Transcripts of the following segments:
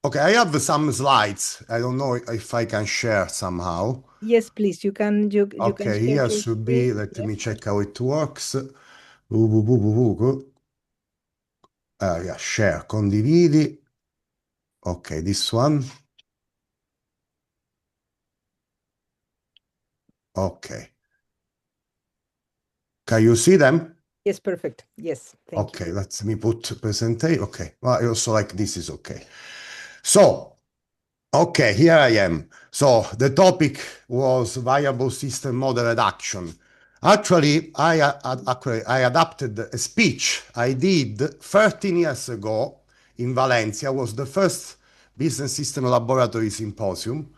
Okay, I have some slides. I don't know if I can share somehow. Yes, please. You can Okay, share here your should be, screen. let Yes. me check how it works. Yeah, share, condividi. Okay, this one. Okay. Can you see them? Yes, perfect. Yes, thank you. Okay, let me put presentation. Okay, well, I also like this is okay. So, okay, here I am. So the topic was viable system model reduction. Actually, I adapted a speech I did 13 years ago in Valencia. It was the first business system laboratory symposium.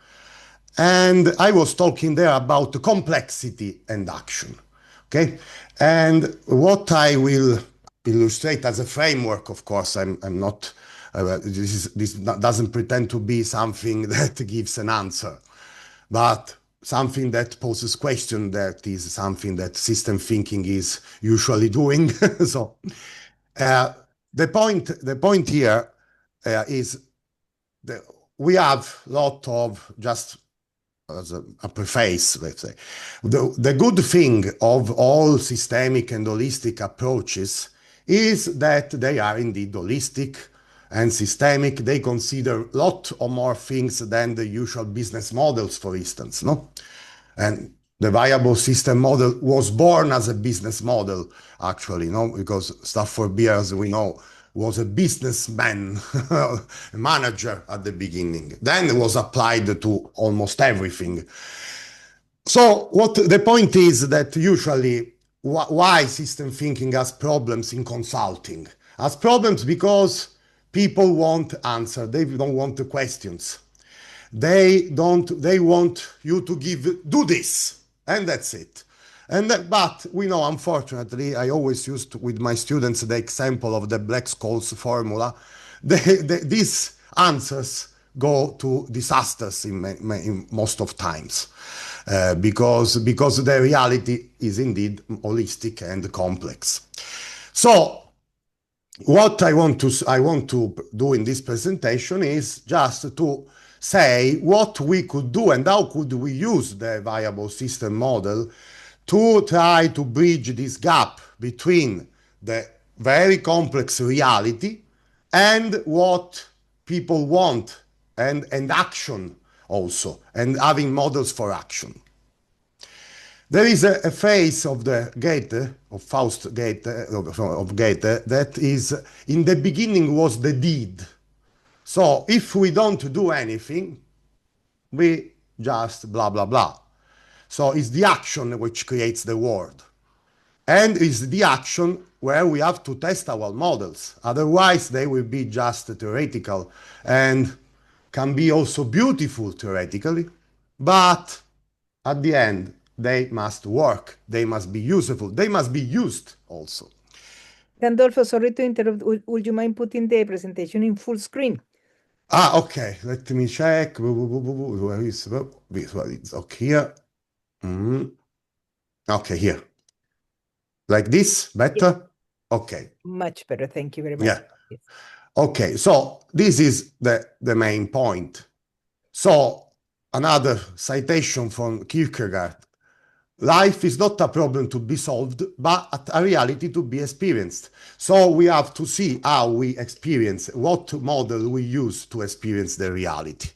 And I was talking there about complexity and action. Okay. And what I will illustrate as a framework, of course, I'm not, this doesn't pretend to be something that gives an answer, but something that poses question, that is something that system thinking is usually doing. So uh, the point here is that we have a lot of just as a preface, let's say. The good thing of all systemic and holistic approaches is that they are indeed holistic and systemic. They consider a lot or more things than the usual business models, for instance, no? And the viable system model was born as a business model, actually, no? Because Stafford Beer, as we know, was a businessman, a manager at the beginning. Then it was applied to almost everything. So what the point is that usually why system thinking has problems in consulting? Has problems because people want answer. They don't want the questions. They want you to do this, and that's it. But we know, unfortunately, I always used with my students the example of the Black-Scholes formula. These answers go to disasters in most of times, because the reality is indeed holistic and complex. So what I want to do in this presentation is just to say what we could do and how could we use the viable system model to try to bridge this gap between the very complex reality and what people want, and action also, and having models for action. There is a phase of the Goethe, of Faust Goethe, of Goethe, that is, in the beginning was the deed. So if we don't do anything, we just blah, blah, blah. So it's the action which creates the world. And it's the action where we have to test our models. Otherwise, they will be just theoretical and can be also beautiful theoretically, but at the end, they must work, they must be useful, they must be used also. Gandolfo, sorry to interrupt. Would you mind putting the presentation in full screen? Ah, okay, let me check. Where is this one? It's okay here. Mm. Okay, here. Like this, Yes. better? Okay, Much better. Thank you very much. yeah. Yes. Okay, so this is the main point. So, another citation from Kierkegaard. Life is not a problem to be solved, but a reality to be experienced. So we have to see how we experience, what model we use to experience the reality.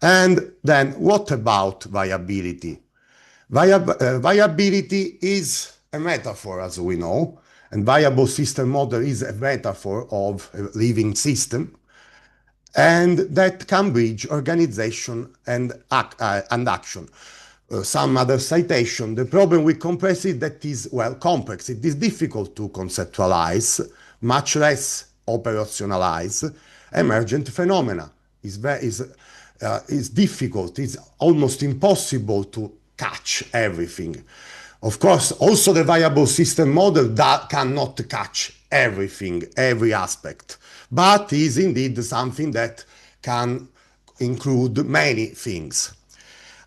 And then what about viability? Viability is a metaphor, as we know, and viable system model is a metaphor of a living system, and that can bridge organization and action. Some other citation, the problem with compressive that is, well, complex. It is difficult to conceptualize, much less operationalize emergent phenomena. Is difficult, it's almost impossible to catch everything. Of course, also the viable system model that cannot catch everything, every aspect, but is indeed something that can include many things.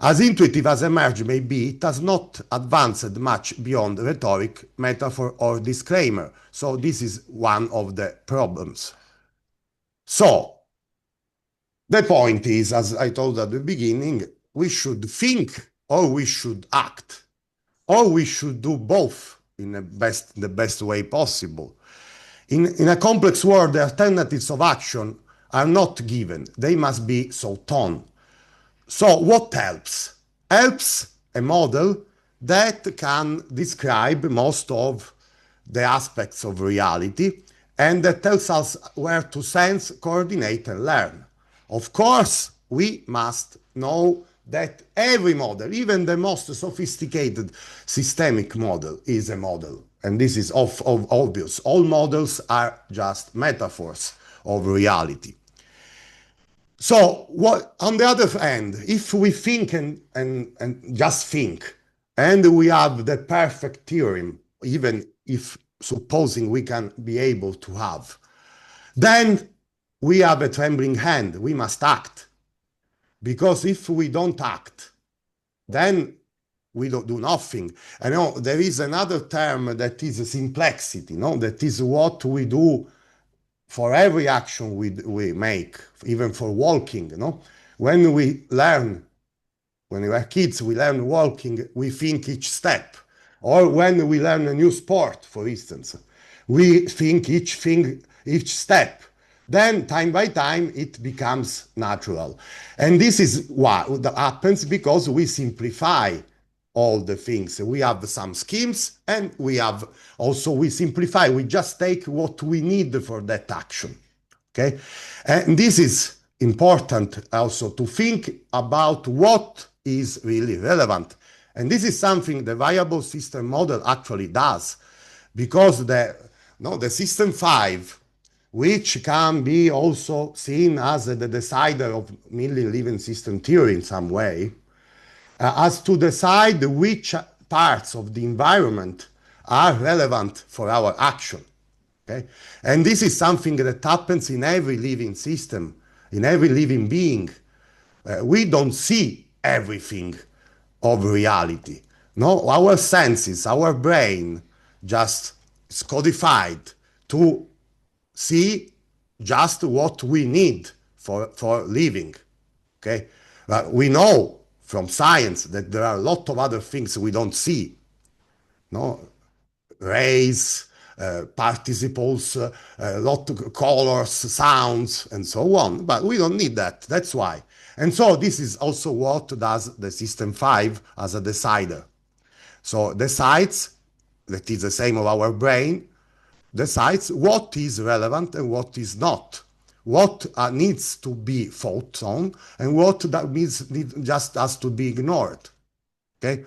As intuitive as emerge may be, it has not advanced much beyond rhetoric, metaphor, or disclaimer. So this is one of the problems. So The point is, as I told at the beginning, we should think or we should act, or we should do both in the best way possible. In a complex world, the alternatives of action are not given, they must be sought on. So, what helps? Helps a model that can describe most of the aspects of reality and that tells us where to sense, coordinate, and learn. Of course, we must know that every model, even the most sophisticated systemic model, is a model. And this is obvious. All models are just metaphors of reality. So, what, on the other hand, if we think and just think, and we have the perfect theorem, even if supposing we can be able to have, then we have a trembling hand. We must act. Because if we don't act, then we don't do nothing. I know there is another term that is simplexity, no? That is what we do for every action we make, even for walking, you know? When we learn, when we are kids, we learn walking, we think each step. Or when we learn a new sport, for instance, we think each thing, each step. Then, time by time, it becomes natural. And this is what happens because we simplify all the things. We have some schemes and we have also, we simplify. We just take what we need for that action. Okay? And this is important also to think about what is really relevant. And this is something the viable system model actually does because the system 5, which can be also seen as the decider of Milling living system theory in some way, has to decide which parts of the environment are relevant for our action. Okay? And this is something that happens in every living system, in every living being. We don't see everything of reality. No, our senses, our brain just is codified to see just what we need for living. Okay? We know from science that there are a lot of other things we don't see. No, rays, participles, a lot of colors, sounds, and so on. But we don't need that. That's why. And so this is also what does the System 5 as a decider. So decides, that is the same of our brain, decides what is relevant and what is not. What needs to be fought on and what that means just has to be ignored. Okay?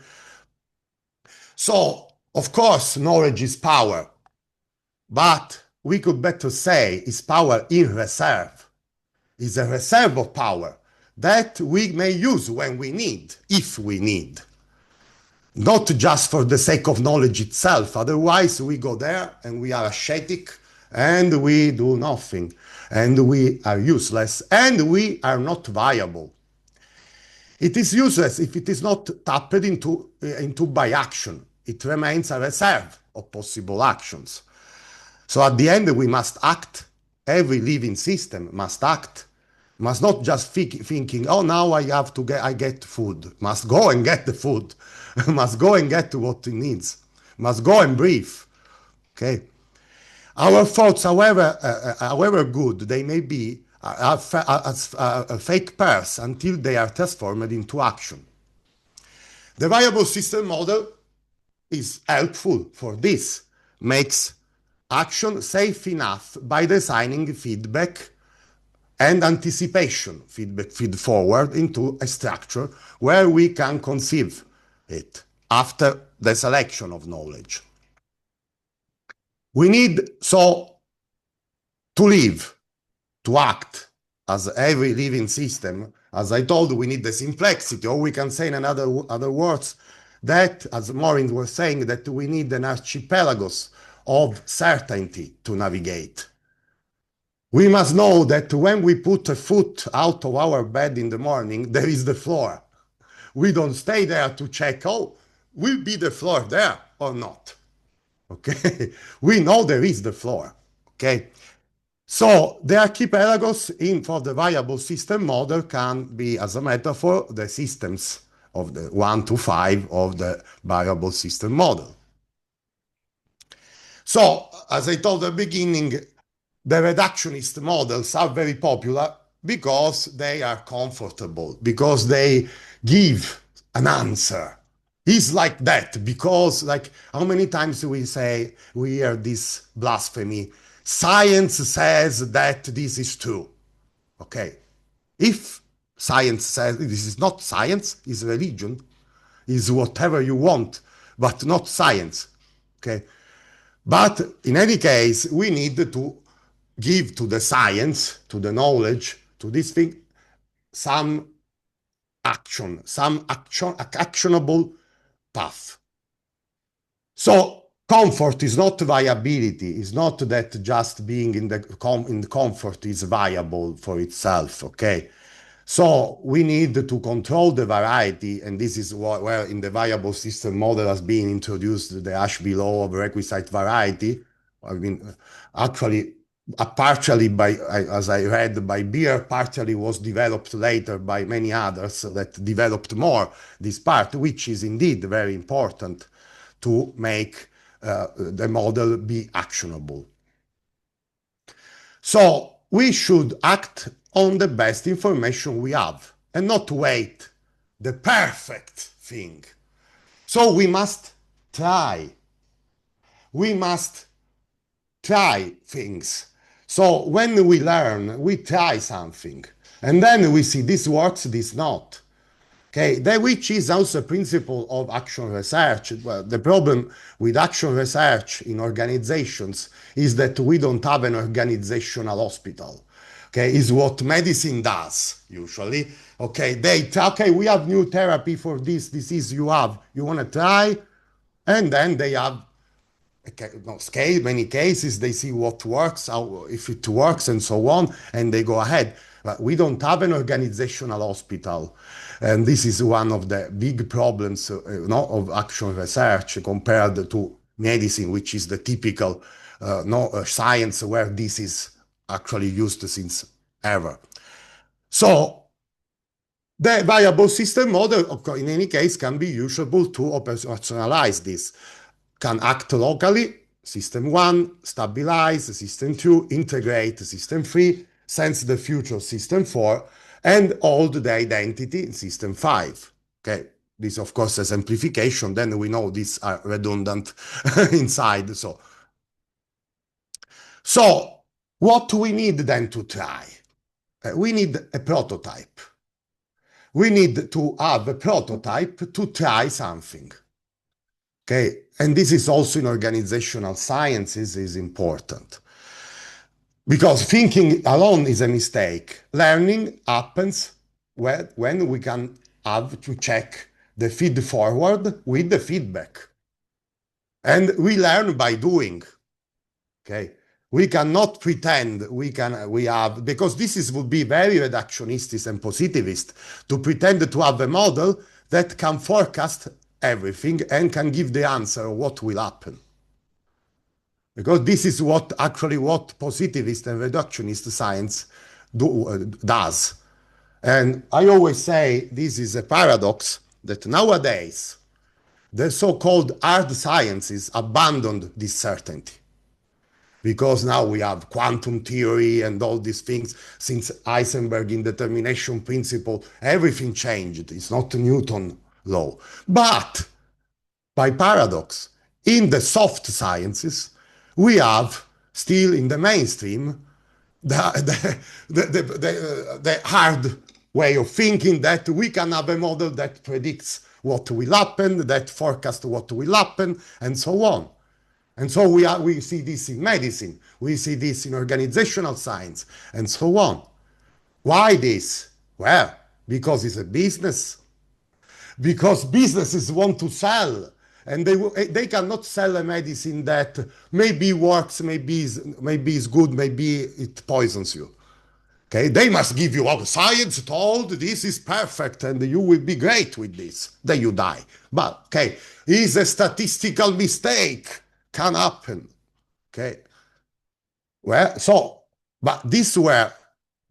So, of course, knowledge is power. But we could better say is power in reserve. Is a reserve of power that we may use when we need, if we need. Not just for the sake of knowledge itself, otherwise we go there and we are ascetic and we do nothing and we are useless and we are not viable. It is useless if it is not tapped into by action. It remains a reserve of possible actions. So at the end, we must act. Every living system must act. Must not just thinking, oh, now I get food. Must go and get the food. Must go and get what it needs. Must go and breathe. Okay. Our thoughts, however good they may be, are a fake pairs until they are transformed into action. The viable system model is helpful for this, makes action safe enough by designing feedback and anticipation, feedback feed forward into a structure where we can conceive it after the selection of knowledge. We need, so, to live, to act as every living system. As I told, we need the simplexity, or we can say in other words that, as Maureen was saying, that we need an archipelagos of certainty to navigate. We must know that when we put a foot out of our bed in the morning, there is the floor. We don't stay there to check, oh, will be the floor there or not? Okay? We know there is the floor. Okay? So the archipelagos in for the variable system model can be, as a metaphor, the systems of the 1 to 5 of the variable system model. So, as I told at the beginning, the reductionist models are very popular because they are comfortable, because they give an answer. It's like that because, like, how many times we say we hear this blasphemy? Science says that this is true. Okay, if science says this is not science, is religion, is whatever you want, but not science. Okay, but in any case, we need to give to the science, to the knowledge, to this thing, some actionable path. So comfort is not viability. It's not that just being in the comfort is viable for itself. Okay. So we need to control the variety, and this is where in the variable system model has been introduced the Ashby law of requisite variety. I mean, actually, partially by, as I read, by Beer, partially was developed later by many others that developed more this part, which is indeed very important to make the model be actionable. So we should act on the best information we have and not wait the perfect thing. So we must try. We must try things. So when we learn, we try something. And then we see this works, this not. Okay, that which is also a principle of action research. Well, the problem with action research in organizations is that we don't have an organizational hospital. Okay, is what medicine does usually. Okay, okay, we have new therapy for this disease you have. You want to try, and then they have no, scale many cases. They see what works, how, if it works, and so on, and they go ahead. But we don't have an organizational hospital, and this is one of the big problems of action research compared to medicine, which is the typical science where this is actually used since ever. So the variable system model, in any case, can be usable to operationalize this. Can act locally, system 1, stabilize, system 2, integrate, system 3, sense the future, system 4, and hold the identity in system 5. Okay, this of course is simplification, then we know these are redundant inside. So what we need then to try? We need a prototype. We need to have a prototype to try something. Okay, and this is also in organizational sciences is important. Because thinking alone is a mistake. Learning happens when we can have to check the feed forward with the feedback. And we learn by doing. Okay. We cannot pretend we have, because would be very reductionist and positivist to pretend to have a model that can forecast everything and can give the answer of what will happen. Because this is what positivist and reductionist science does. And I always say this is a paradox that nowadays the so-called hard sciences abandoned this certainty. Because now we have quantum theory and all these things. Since Heisenberg indetermination principle, everything changed. It's not Newton law. But by paradox, in the soft sciences, we have still in the mainstream the hard way of thinking that we can have a model that predicts what will happen, that forecasts what will happen, and so on. And so we see this in medicine, we see this in organizational science, and so on. Why this? Well, because it's a business. Because businesses want to sell, and they cannot sell a medicine that maybe works, maybe is good, maybe it poisons you. Okay, they must give you all the science told this is perfect and you will be great with this. Then you die. But okay, is a statistical mistake can happen. Okay. Well, But these were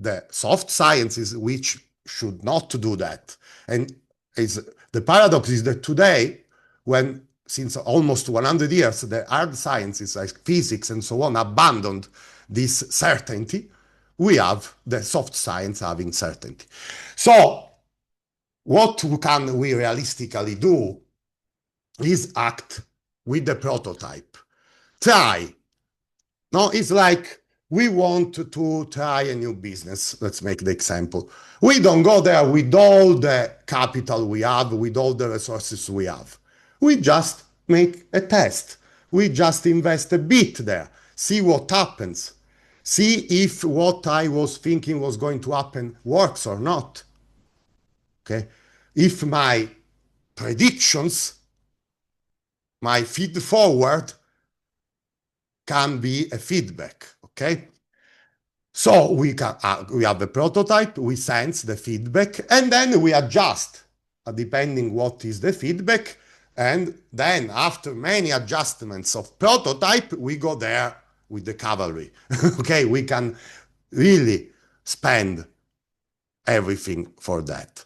the soft sciences which should not do that. And the paradox is that today, when since almost 100 years, the hard sciences like physics and so on abandoned this certainty, we have the soft science having certainty. So what can we realistically do is act with the prototype. Try. No, it's like we want to try a new business. Let's make the example. We don't go there with all the capital we have, with all the resources we have. We just make a test. We just invest a bit there, see what happens, see if what I was thinking was going to happen works or not. Okay? If my predictions, my feed forward can be a feedback. Okay? So we have a prototype, we sense the feedback, and then we adjust depending what is the feedback. And then after many adjustments of prototype, we go there with the cavalry. Okay, we can really spend everything for that.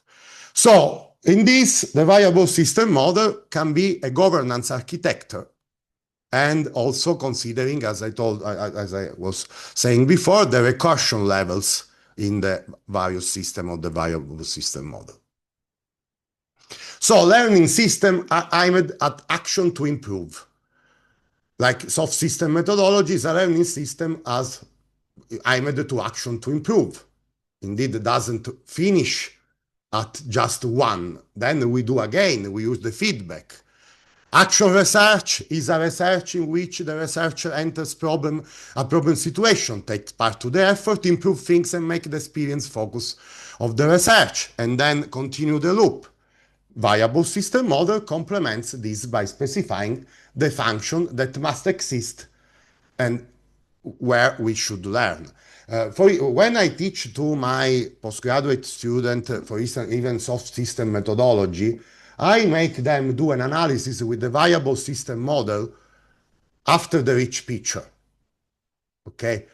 So in this, the variable system model can be a governance architecture, and also considering, as I was saying before, the recursion levels in the various system of the variable system model. So learning system aimed at action to improve. Like soft system methodologies, a learning system as aimed to action to improve. Indeed, it doesn't finish at just one. Then we do again, we use the feedback. Action research is a research in which the researcher enters a problem situation, takes part to the effort, improve things and make the experience focus of the research, and then continue the loop. Variable system model complements this by specifying the function that must exist and where we should learn. When I teach to my postgraduate student, for instance, even soft system methodology, I make them do an analysis with the variable system model after the rich picture. Okay?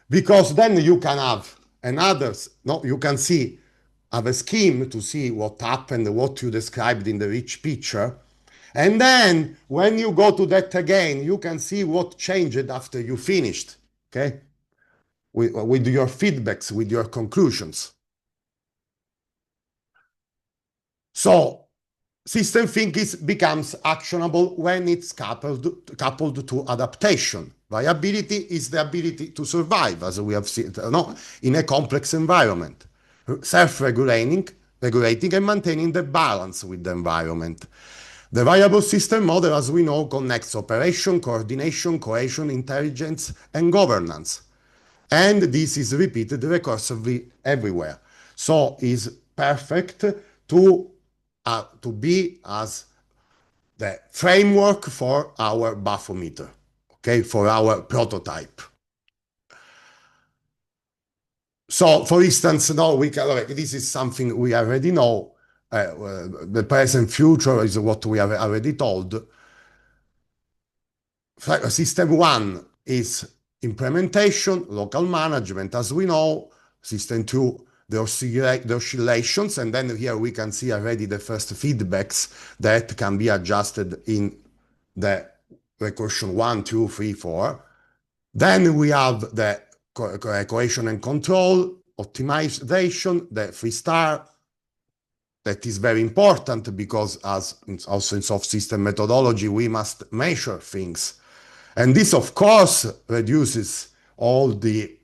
Because then you can have you can have a scheme to see what happened, what you described in the rich picture. And then when you go to that again, you can see what changed after you finished. Okay? With your feedbacks, with your conclusions. So system thinking becomes actionable when it's coupled to adaptation. Viability is the ability to survive, as we have seen, in a complex environment, self-regulating and maintaining the balance with the environment. The variable system model, as we know, connects operation, coordination, cohesion, intelligence, and governance. And this is repeated recursively everywhere. So is perfect to be as the framework for our bathymeter, okay, for our prototype. So, for instance, this is something we already know. The present future is what we have already told. System 1 is implementation, local management, as we know. System 2, the oscillations, and then here we can see already the first feedbacks that can be adjusted in the recursion 1, 2, 3, 4. Then we have the cohesion and control, optimization, the 3-star. That is very important because, as also in soft system methodology, we must measure things. And this, of course, reduces all the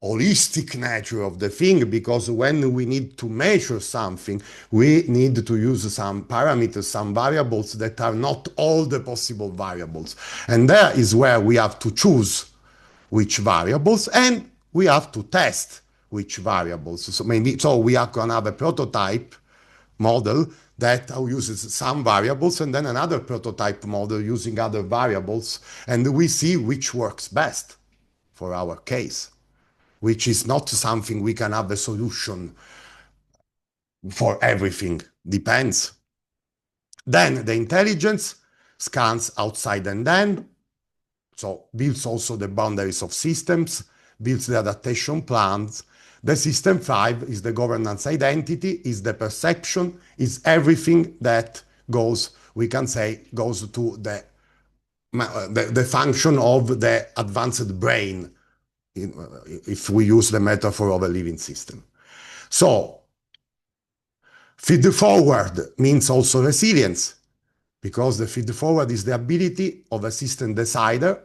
holistic nature of the thing, because when we need to measure something, we need to use some parameters, some variables that are not all the possible variables. And there is where we have to choose which variables, and we have to test which variables. So we are going to have a prototype model that uses some variables, and then another prototype model using other variables, and we see which works best for our case, which is not something we can have a solution for everything. Depends. Then the intelligence scans outside and then, so builds also the boundaries of systems, builds the adaptation plans. The system 5 is the governance identity, is the perception, is everything that goes, we can say, goes to the function of the advanced brain, if we use the metaphor of a living system. So, feed forward means also resilience, because the feed forward is the ability of a system decider.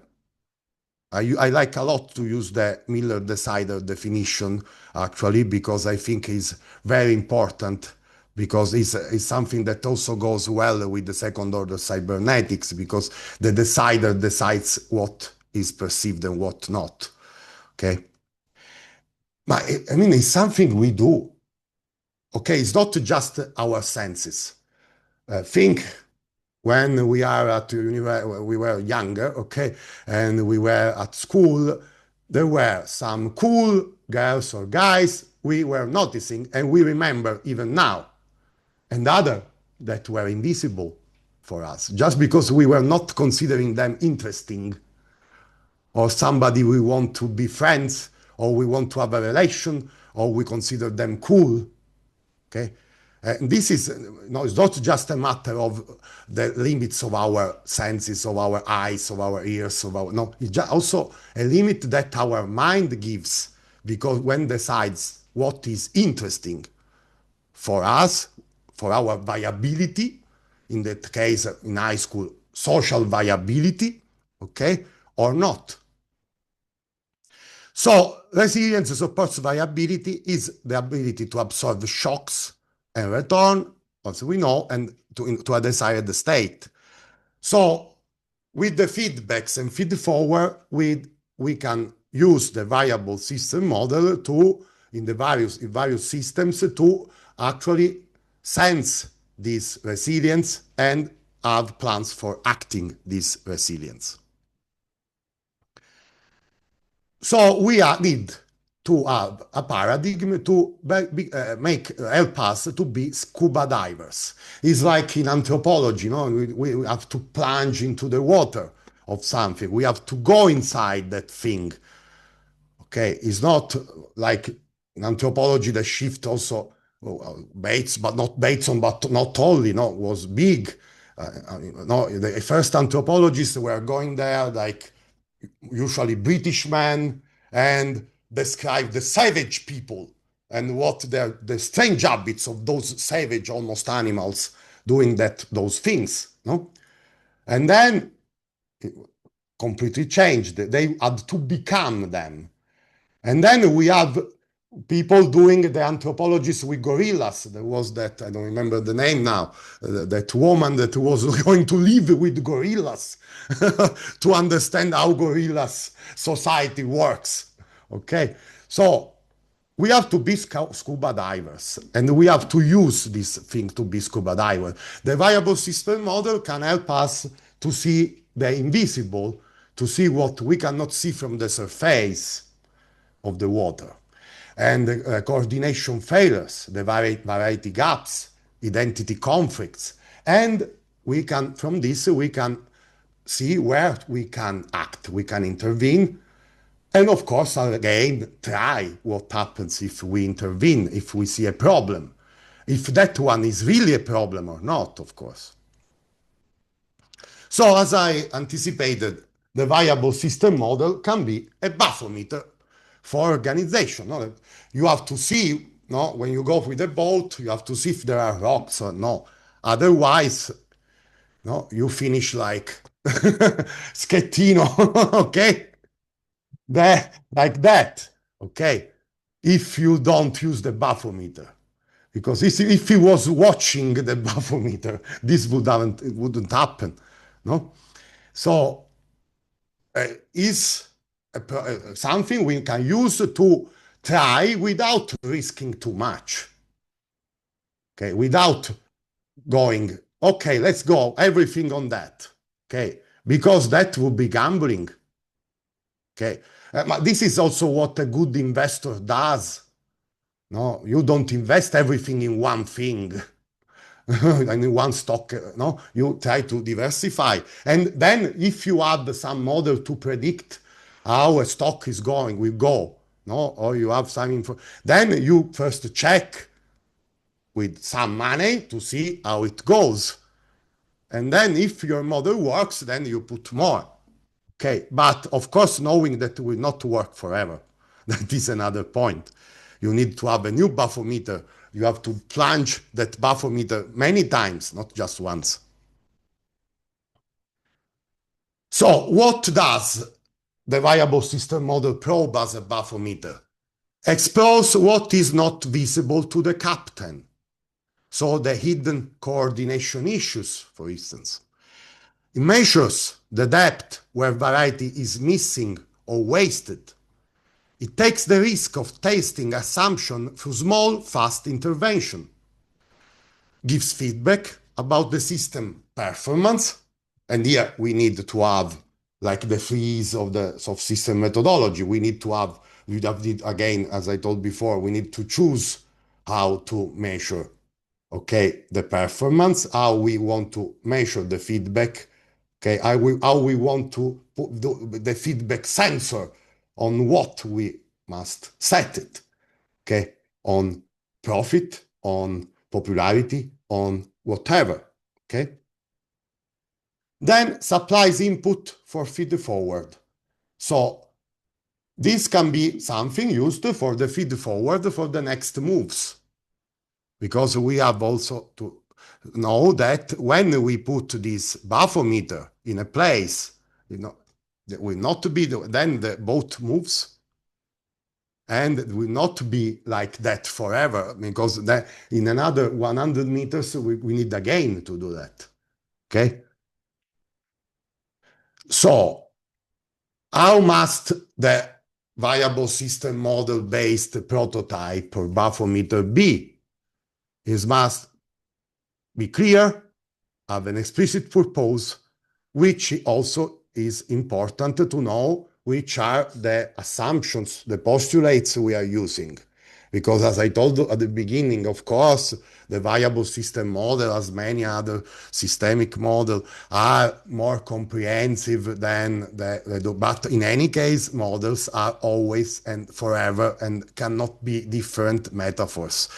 I like a lot to use the Miller decider definition, actually, because I think it's very important, because it's something that also goes well with the second order cybernetics, because the decider decides what is perceived and what not. Okay? But I mean, it's something we do. Okay, it's not just our senses. Think when we are at we were younger, okay, and we were at school, there were some cool girls or guys we were noticing and we remember even now, and other that were invisible for us, just because we were not considering them interesting or somebody we want to be friends or we want to have a relation or we consider them cool. Okay, this is no, it's not just a matter of the limits of our senses, of our eyes, of our ears, of our no. It's just also a limit that our mind gives, because when decides what is interesting for us, for our viability, in that case in high school, social viability, okay, or not. So resilience supports viability, is the ability to absorb shocks and return, as we know, and to a desired state. So with the feedbacks and feed forward, we can use the variable system model to, in various systems, to actually sense this resilience and have plans for acting this resilience. So we need to have a paradigm to help us to be scuba divers. It's like in anthropology, you know, we have to plunge into the water of something. We have to go inside that thing. Okay, it's not like in anthropology the shift also Bates, but not Bateson, but not only, no, was big. No, the first anthropologists were going there like usually British men, and describe the savage people and what the strange habits of those savage almost animals doing those things. No, and then it completely changed. They had to become them, and then we have people doing the anthropologists with gorillas. There was that, I don't remember the name now, that woman that was going to live with gorillas to understand how gorillas society works. Okay, so we have to be scuba divers, and we have to use this thing to be scuba divers. The variable system model can help us to see the invisible, to see what we cannot see from the surface of the water, and coordination failures, the variety gaps, identity conflicts, and we can, from this we can see where we can act, we can intervene, and of course again try what happens if we intervene, if we see a problem, if that one is really a problem or not, of course. So as I anticipated, the viable system model can be a bathymeter for organization. No? You have to see, no, when you go with a boat, you have to see if there are rocks or no. Otherwise, no, you finish like Schettino, okay? Like that, okay? If you don't use the bathymeter. Because if he was watching the bathymeter, this wouldn't happen, no? So is something we can use to try without risking too much. Okay, without going, okay, let's go everything on that. Okay, because that would be gambling. Okay, but this is also what a good investor does. No, you don't invest everything in one thing. And in one stock, no, you try to diversify. And then if you add some model to predict how a stock is going, will go, no? Or you have some info. Then you first check with some money to see how it goes. And then if your model works, then you put more. Okay, but of course, knowing that it will not work forever. That is another point. You need to have a new bathymeter. You have to plunge that bathymeter many times, not just once. So what does the viable system model probe as a bathymeter? Explores what is not visible to the captain. So the hidden coordination issues, for instance. It measures the depth where variety is missing or wasted. It takes the risk of testing assumption through small, fast intervention. Gives feedback about the system performance. And here we need to have like the freeze of the soft system methodology. We need to have, again, as I told before, we need to choose how to measure, okay, the performance, how we want to measure the feedback, okay, how we want to put the feedback sensor on what we must set it, okay, on profit, on popularity, on whatever, okay. Then supplies input for feed forward. So this can be something used for the feed forward for the next moves, because we have also to know that when we put this bathymeter in a place, that will not be then the boat moves, and it will not be like that forever, because in another 100 meters we need again to do that. Okay, so how must the viable system model based prototype or bathymeter be? It must be clear, have an explicit purpose, which also is important to know which are the assumptions, the postulates we are using. Because as I told you at the beginning, of course, the viable system model, as many other systemic models, are more comprehensive than but in any case, models are always and forever and cannot be different metaphors.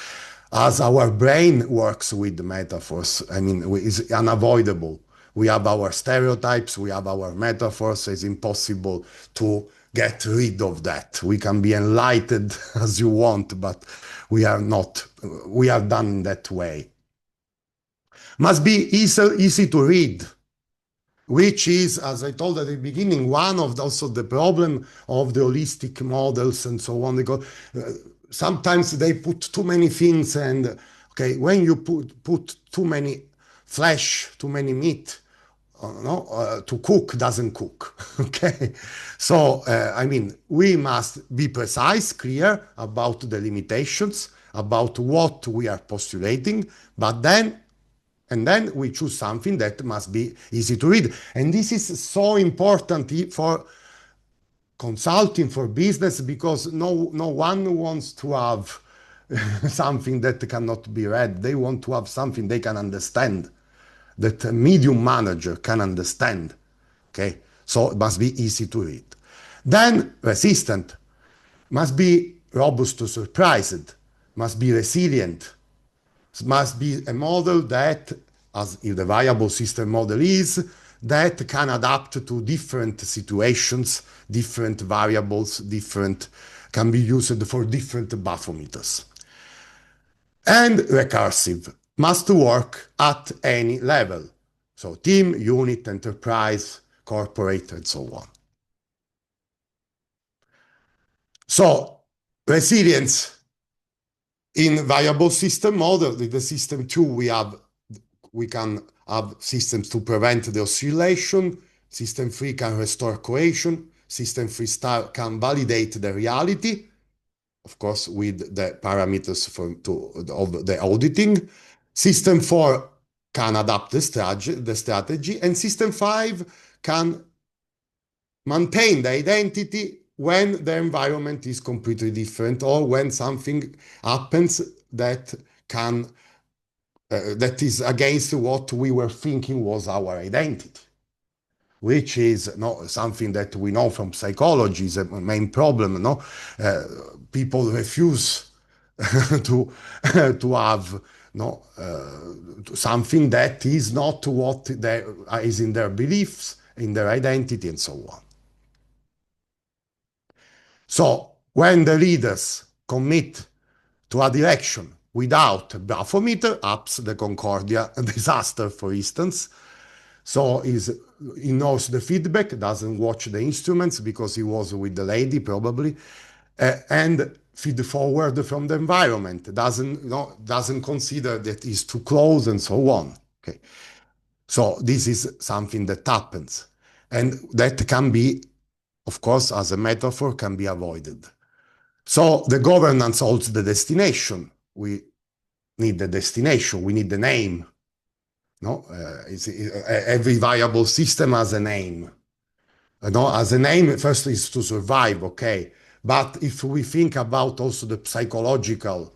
As our brain works with metaphors, I mean, it's unavoidable. We have our stereotypes, we have our metaphors. It's impossible to get rid of that. We can be enlightened as you want, but we are not, we are done in that way. Must be easy to read, which is, as I told at the beginning, one of also the problem of the holistic models and so on. Because sometimes they put too many things, and okay, when you put too many flesh, too many meat, to cook doesn't cook. Okay, so I mean, we must be precise, clear about the limitations, about what we are postulating, but then we choose something that must be easy to read. And this is so important for consulting, for business, because no one wants to have something that cannot be read. They want to have something they can understand, that a medium manager can understand. Okay, so it must be easy to read. Then resistant, must be robust to surprised, must be resilient. It must be a model that, as if the viable system model is, that can adapt to different situations, different variables, can be used for different bathymeters. And recursive, must work at any level. So team, unit, enterprise, corporate, and so on. So resilience in viable system model, with the system 2, we can have systems to prevent the oscillation. System 3 can restore cohesion. System 3 star can validate the reality, of course, with the parameters of the auditing. System 4 can adapt the strategy, and System 5 can maintain the identity when the environment is completely different, or when something happens that that is against what we were thinking was our identity. which is no, something that we know from psychology is a main problem. No, uh, people refuse to to have no something that is not what they, is in their beliefs, in their identity, and so on. So when the leaders commit to a direction without a bathymeter, ups the Concordia disaster, for instance. So he knows the feedback, doesn't watch the instruments because he was with the lady probably, and feed forward from the environment. Doesn't consider that is too close and so on. Okay, so this is something that happens, and that can be, of course, as a metaphor, can be avoided. So the governance holds the destination. We need the destination. We need the name. No, every viable system has a name. No, as a name, first is to survive, okay. But if we think about also the psychological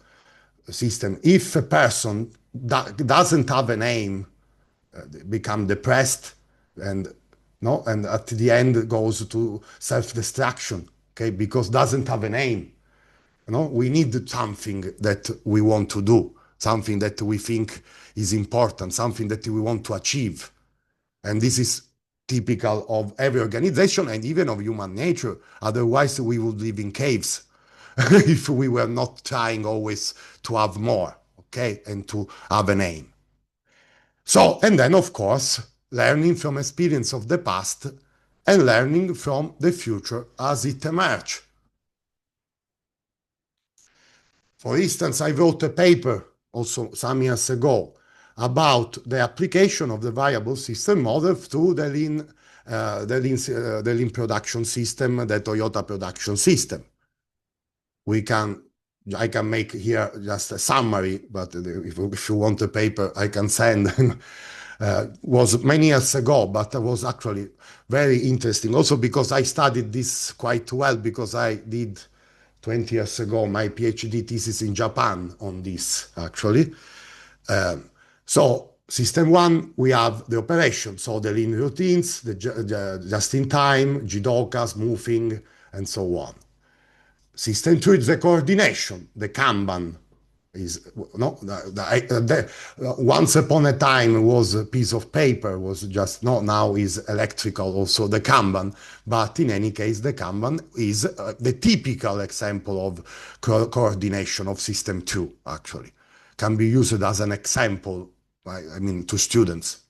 system, if a person doesn't have a name, become depressed, and no, and at the end goes to self-destruction, okay, because doesn't have a name. We need something that we want to do, something that we think is important, something that we want to achieve. And this is typical of every organization and even of human nature. Otherwise, we would live in caves if we were not trying always to have more, okay, and to have an aim. So, and then, of course, learning from experience of the past and learning from the future as it emerges. For instance, I wrote a paper also some years ago about the application of the variable system model to the lean production system, the Toyota production system. I can make here just a summary, but if you want a paper, I can send. Was many years ago, but it was actually very interesting. Also because I studied this quite well because I did 20 years ago my PhD thesis in Japan on this, actually. So system one, we have the operation, so the lean routines, the just-in-time, jidoka, smoothing, and so on. System two is the coordination, the Kanban. Is no once upon a time was a piece of paper, was just no, now is electrical also the Kanban, but in any case the Kanban is the typical example of coordination of system 2, actually can be used as an example, I mean, to students.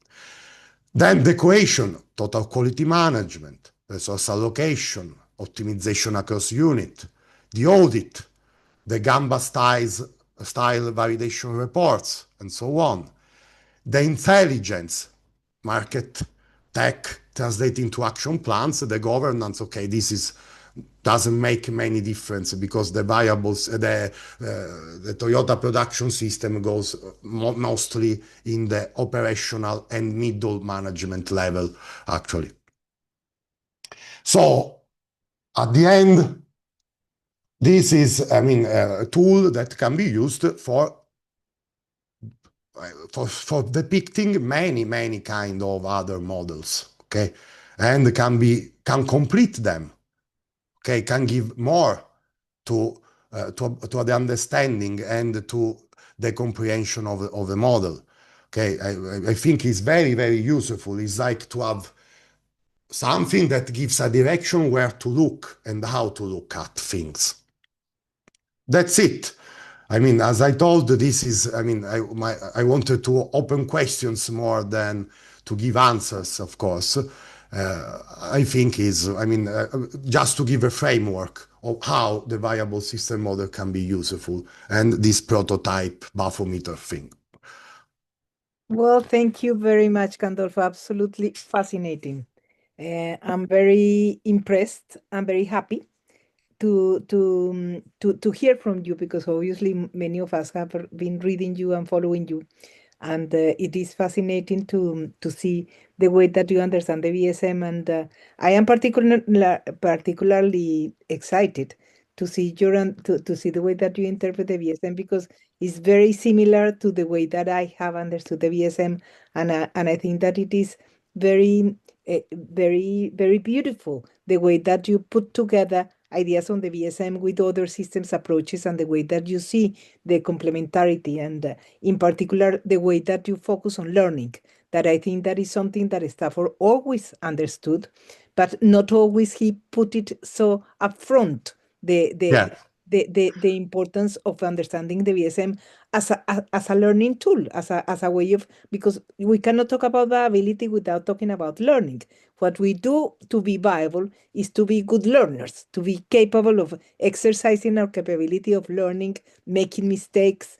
Then the equation, total quality management, resource allocation, optimization across unit, the audit, the Gamba style validation reports, and so on. The intelligence, market tech, translate into action plans, the governance, okay, this is doesn't make many difference because the variables, the Toyota production system goes mostly in the operational and middle management level, actually. So at the end, this is, I mean, a tool that can be used for depicting many kind of other models, okay, and can complete them, okay, can give more to to the understanding and to the comprehension of the model. Okay, I think it's very useful. It's like to have something that gives a direction where to look and how to look at things. That's it. I mean, as I told, this is, I mean, I wanted to open questions more than to give answers, of course. I think is, I mean, just to give a framework of how the variable system model can be useful and this prototype bathymeter thing. Well, thank you very much, Gandolfo. Absolutely fascinating. I'm very impressed. I'm very happy to hear from you because obviously many of us have been reading you and following you, and it is fascinating to see the way that you understand the VSM, and I am particularly excited to see to see the way that you interpret the VSM because it's very similar to the way that I have understood the VSM, and I think that it is very very, very beautiful. The way that you put together ideas on the VSM with other systems approaches and the way that you see the complementarity and in particular the way that you focus on learning. That I think that is something that Stafford always understood, but not always he put it so upfront. The the Yeah, the importance of understanding the VSM as as a learning tool, as a way of, because we cannot talk about viability without talking about learning. What we do to be viable is to be good learners, to be capable of exercising our capability of learning, making mistakes,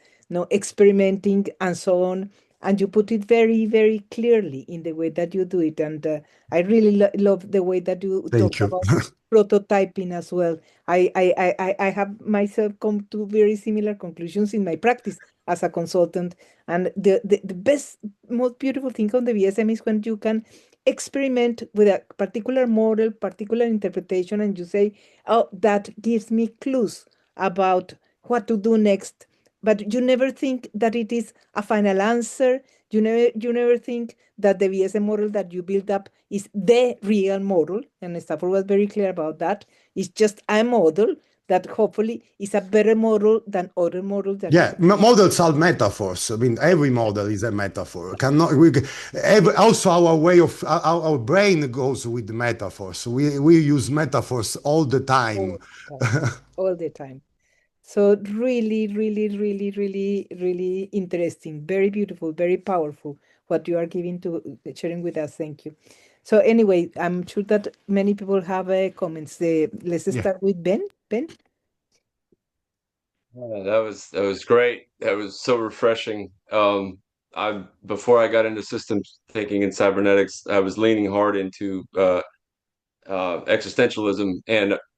experimenting, and so on. And you put it very, very clearly in the way that you do it. And I really love the way that you thank talked you. about prototyping as well. I have myself come to very similar conclusions in my practice as a consultant. And the best, most beautiful thing on the VSM is when you can experiment with a particular model, particular interpretation, and you say, oh, that gives me clues about what to do next. But you never think that it is a final answer. You never think that the VSM model that you build up is the real model. And Stafford was very clear about that. It's just a model that hopefully is a better model than other models that you Yeah, can. models are metaphors. I mean, every model is a metaphor. Cannot we? Also, our way of our brain goes with metaphors. We use metaphors all the All time. the time. All the time. So really, really, really, really, really interesting, very beautiful, very powerful what you are giving to sharing with us. Thank you. So anyway, I'm sure that many people have comments. Let's Yeah, start with Ben. Ben? Yeah, that was great. That was so refreshing. I before I got into systems thinking and cybernetics, I was leaning hard into existentialism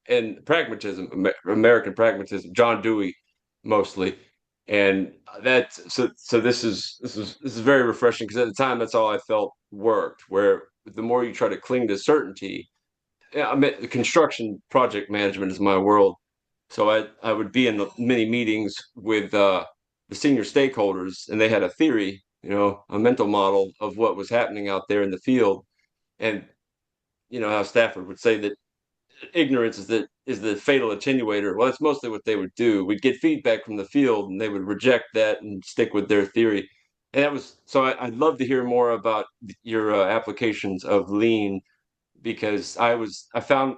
and pragmatism, American pragmatism, John Dewey mostly, and so this is very refreshing because at the time that's all I felt worked. Where the more you try to cling to certainty, yeah, I mean, the construction project management is my world. So I would be in the many meetings with the senior stakeholders, and they had a theory, a mental model of what was happening out there in the field, and how Stafford would say that ignorance is the fatal attenuator. Well, that's mostly what they would do. We'd get feedback from the field, and they would reject that and stick with their theory. And that was so. I'd love to hear more about your applications of lean because I found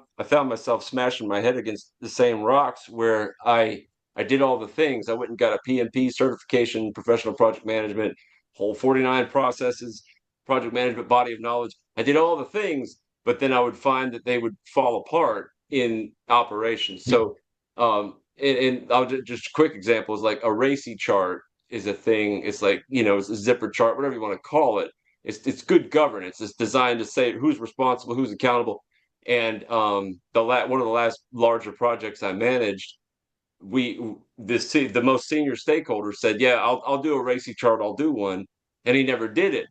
myself smashing my head against the same rocks where I did all the things. I went and got a PMP certification, professional project management, whole 49 processes, project management body of knowledge. I did all the things, but then I would find that they would fall apart in operations. yeah, So and I'll just a quick example is like a RACI chart is a thing. It's like, it's a zipper chart, whatever you want to call it. It's good governance. It's designed to say who's responsible, who's accountable. And one of the last larger projects I managed, the most senior stakeholder said, "Yeah, I'll do a RACI chart. I'll do one," and he never did it.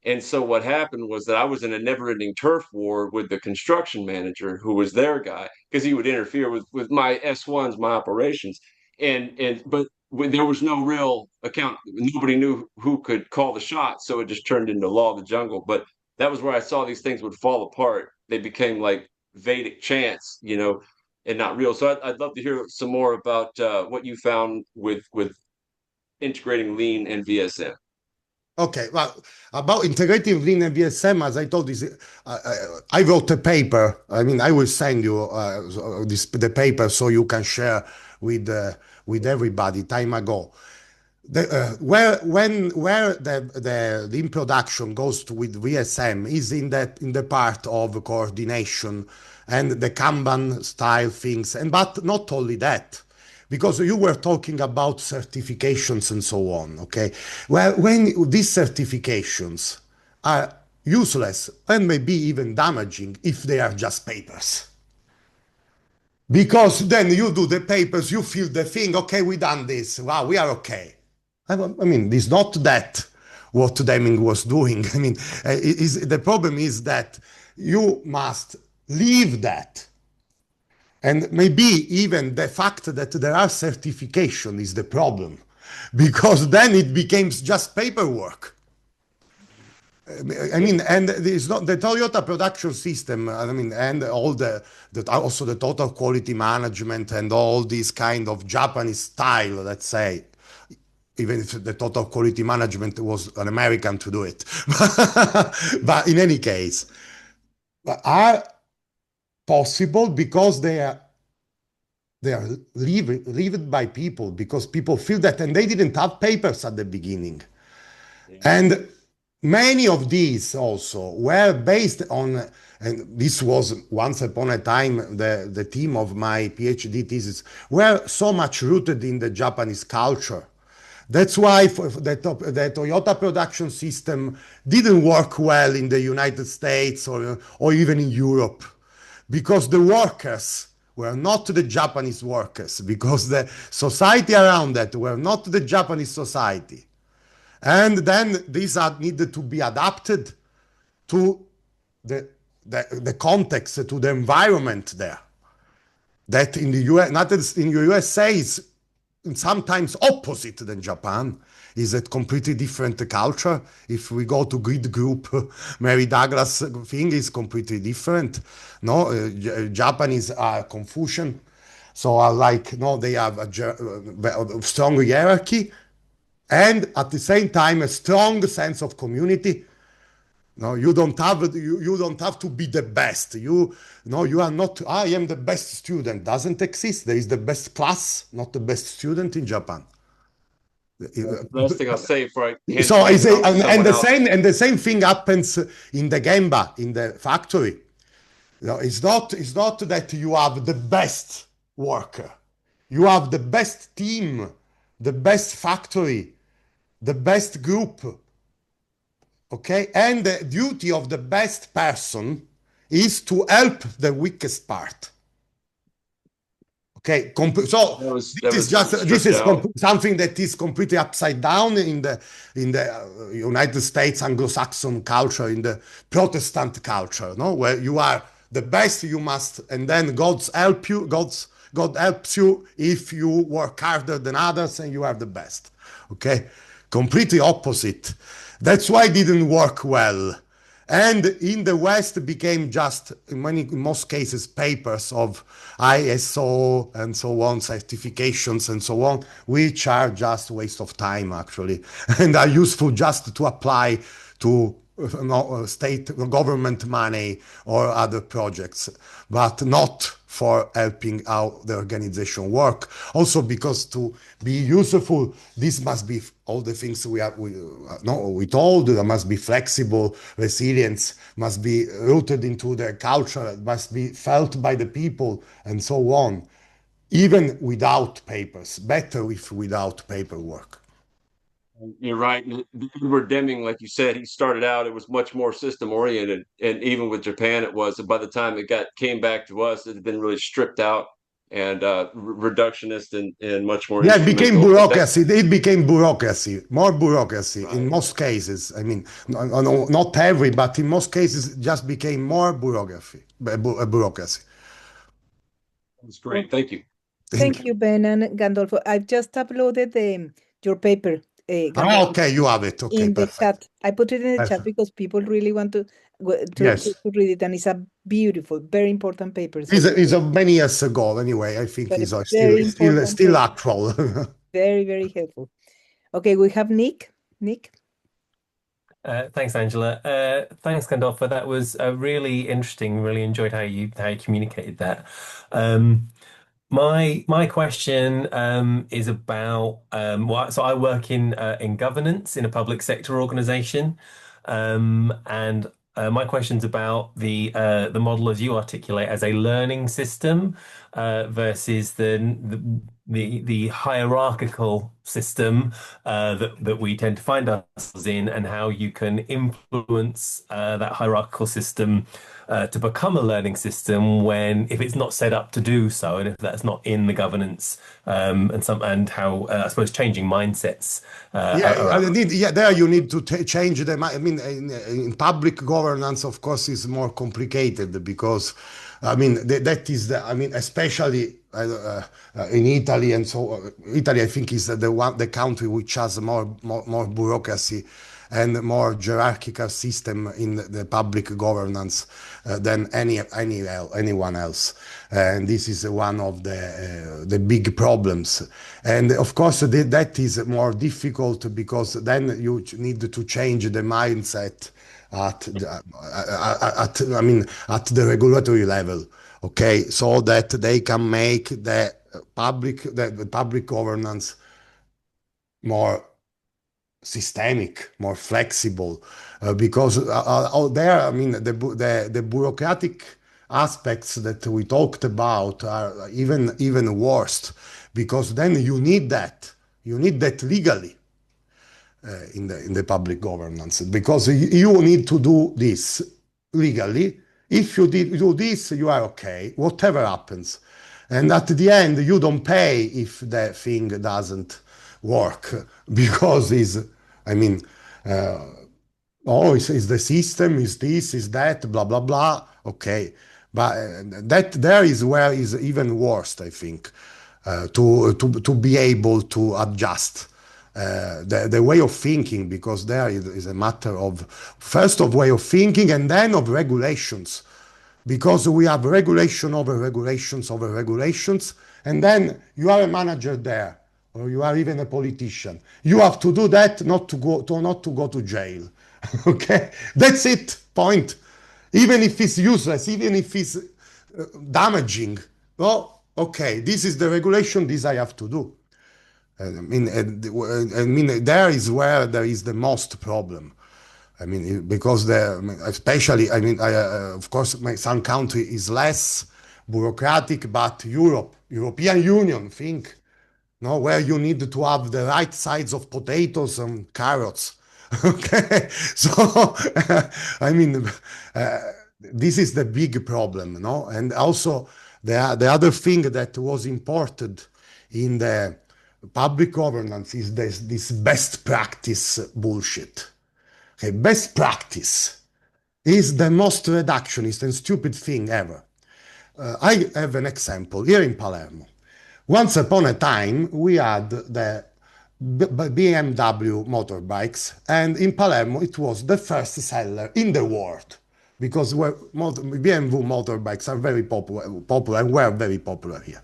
And so what happened was that I was in a never-ending turf war with the construction manager, who was their guy, because he would interfere with my S1s, my operations, and but there was no real account. Nobody knew who could call the shot, so it just turned into law of the jungle. But that was where I saw these things would fall apart. They became like Vedic chants, and not real. So I'd love to hear some more about what you found with integrating lean and VSM. okay, well, about integrating Lean and VSM, as I told you, I wrote a paper. I mean, I will send you the paper so you can share with everybody time ago. Where the introduction goes to with VSM is in the part of coordination and the Kanban style things, and but not only that, because you were talking about certifications and so on. Okay, well, when these certifications are useless and maybe even damaging if they are just papers. Because then you do the papers, you feel the thing, okay, we done this, wow, we are okay. I mean, it's not that what Deming was doing. I mean, the problem is that you must leave that. And maybe even the fact that there are certification is the problem, because then it becomes just paperwork. I mean, and it's not the Toyota production system. I mean, and all the also the total quality management and all these kind of Japanese style, let's say, even if the total quality management was an American to do it. But in any case, are possible because they are lived by people, because people feel that, and they didn't have papers at the beginning. Yeah. And many of these also were based on, and this was once upon a time the theme of my PhD thesis, were so much rooted in the Japanese culture. That's why the Toyota production system didn't work well in the United States or even in Europe, because the workers were not the Japanese workers, because the society around that were not the Japanese society. And then these are needed to be adapted to the context, to the environment there. That in the US, not in the USA, is sometimes opposite than Japan. Is a completely different culture. If we go to grid group, Mary Douglas thing is completely different. No, Japanese are Confucian, so are like no, they have a strong hierarchy, and at the same time a strong sense of community. No, you don't have to be the best. You no, you are not. I am the best student. Doesn't exist. There is the best class, not the best student in Japan. That's the last thing I'll say before I So hand it off to someone else. and the same thing happens in the gemba, in the factory. You know, it's not that you have the best worker. You have the best team, the best factory, the best group. Okay, and the duty of the best person is to help the weakest part. Okay, so That was this stripped is out. something that is completely upside down in the United States Anglo-Saxon culture, in the Protestant culture, no, where you are the best, you must, and then God helps you if you work harder than others and you are the best. Okay, completely opposite. That's why it didn't work well. And in the West, it became just, in most cases, papers of ISO and so on, certifications and so on, which are just waste of time, actually, and are useful just to apply to state government money or other projects, but not for helping out the organization work. Also, because to be useful, this must be all the things we told. There must be flexible, resilience must be rooted into the culture, it must be felt by the people, and so on. Even without papers, better if without paperwork. You're right. Edward Deming, like you said, he started out, it was much more system oriented. And even with Japan, it was. And by the time it came back to us, it had been really stripped out and reductionist and much more Yeah, it became instrumental. But that, bureaucracy. It became bureaucracy, more bureaucracy in right. most cases. I mean, not every, but in most cases, it just became more bureaucracy. That's Well, great. Thank you. thank you, Ben and Gandolfo. I've just uploaded your paper, Ah, Gandolfo, okay, you have it. Okay, in the perfect. chat. I put it in the chat Perfect. because people really want Yes. to read it, and it's a beautiful, very important paper. So It's a many years ago anyway. I think but a it's very important still paper, actual. very, very helpful. Okay, we have Nick. Nick, Thanks, Angela. Thanks, Gandolfo. That was really interesting. Really enjoyed how you communicated that. Um, my question is about so I work in governance in a public sector organization, and my question's about the model as you articulate as a learning system versus the hierarchical system that we tend to find ourselves in, and how you can influence that hierarchical system to become a learning system when if it's not set up to do so, and if that's not in the governance and how I suppose changing mindsets around. There you need to change them. I mean, in public governance, of course, is more complicated because, I mean, that is I mean, especially in Italy and so Italy, I think is the country which has more bureaucracy and more hierarchical system in the public governance than anyone else. And this is one of the big problems. And of course, that is more difficult because then you need to change the mindset at the regulatory level, okay, so that they can make the public governance more systemic, more flexible, because there, I mean, the bureaucratic aspects that we talked about are even worse, because then you need that legally in the public governance, because you need to do this legally. If you do this, you are okay, whatever happens. And at the end, you don't pay if the thing doesn't work because I mean, uh, oh, it's the system, is this, is that, blah, blah, blah. Okay. But that there is where is even worse, I think, to be able to adjust the way of thinking, because there is a matter of first of way of thinking and then of regulations, because we have regulation over regulations over regulations, and then you are a manager there, or you are even a politician. You have to do that not to go to jail. Okay, that's it. Point. Even if it's useless, even if it's damaging. Well, okay, this is the regulation. This I have to do. There is where there is the most problem. I mean, because especially, of course, some country is less bureaucratic, but European Union, think, no, where you need to have the right size of potatoes and carrots. Okay, so I mean, uh, this is the big problem, no? And also the other thing that was important in the public governance is this best practice bullshit. Okay, best practice is the most reductionist and stupid thing ever. I have an example here in Palermo. Once upon a time, we had the BMW motorbikes, and in Palermo, it was the first seller in the world because BMW motorbikes are very popular and were very popular here.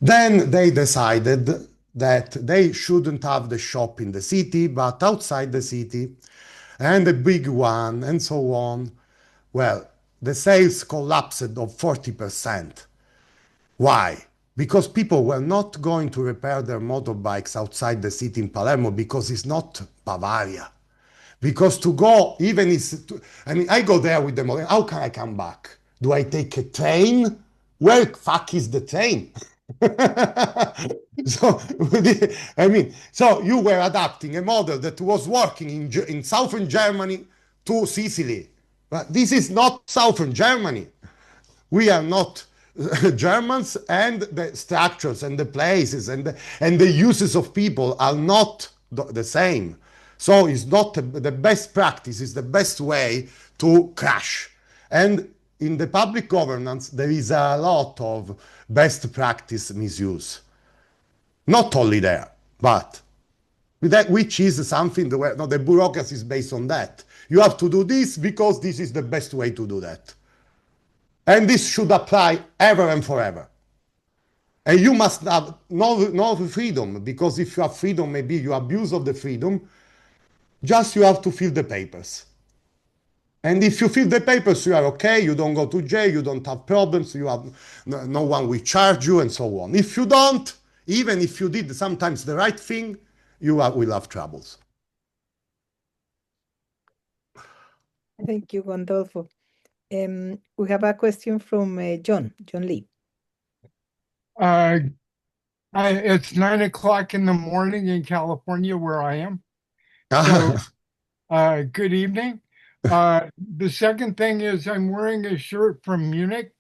Then they decided that they shouldn't have the shop in the city, but outside the city, and a big one, and so on. Well, the sales collapsed of 40%. Why? Because people were not going to repair their motorbikes outside the city in Palermo because it's not Bavaria. Because to go, even I go there with the motor. How can I come back? Do I take a train? Where the fuck is the train? So, so you were adapting a model that was working in southern Germany to Sicily. But this is not southern Germany. We are not Germans, and the structures and the places and the uses of people are not the same. So it's not the best practice, is the best way to crash. And in the public governance, there is a lot of best practice misuse. Not only there, but that, which is something where no, the bureaucracy is based on that. You have to do this because this is the best way to do that. And this should apply ever and forever. And you must have no freedom, because if you have freedom, maybe you abuse of the freedom. Just you have to fill the papers. And if you fill the papers, you are okay, you don't go to jail, you don't have problems, you have no one will charge you, and so on. If you don't, even if you did sometimes the right thing, will have troubles. Thank you, Gandolfo. We have a question from John Lee. It's 9 o'clock in the morning in California where I am. So, good evening. The second thing is I'm wearing a shirt from Munich,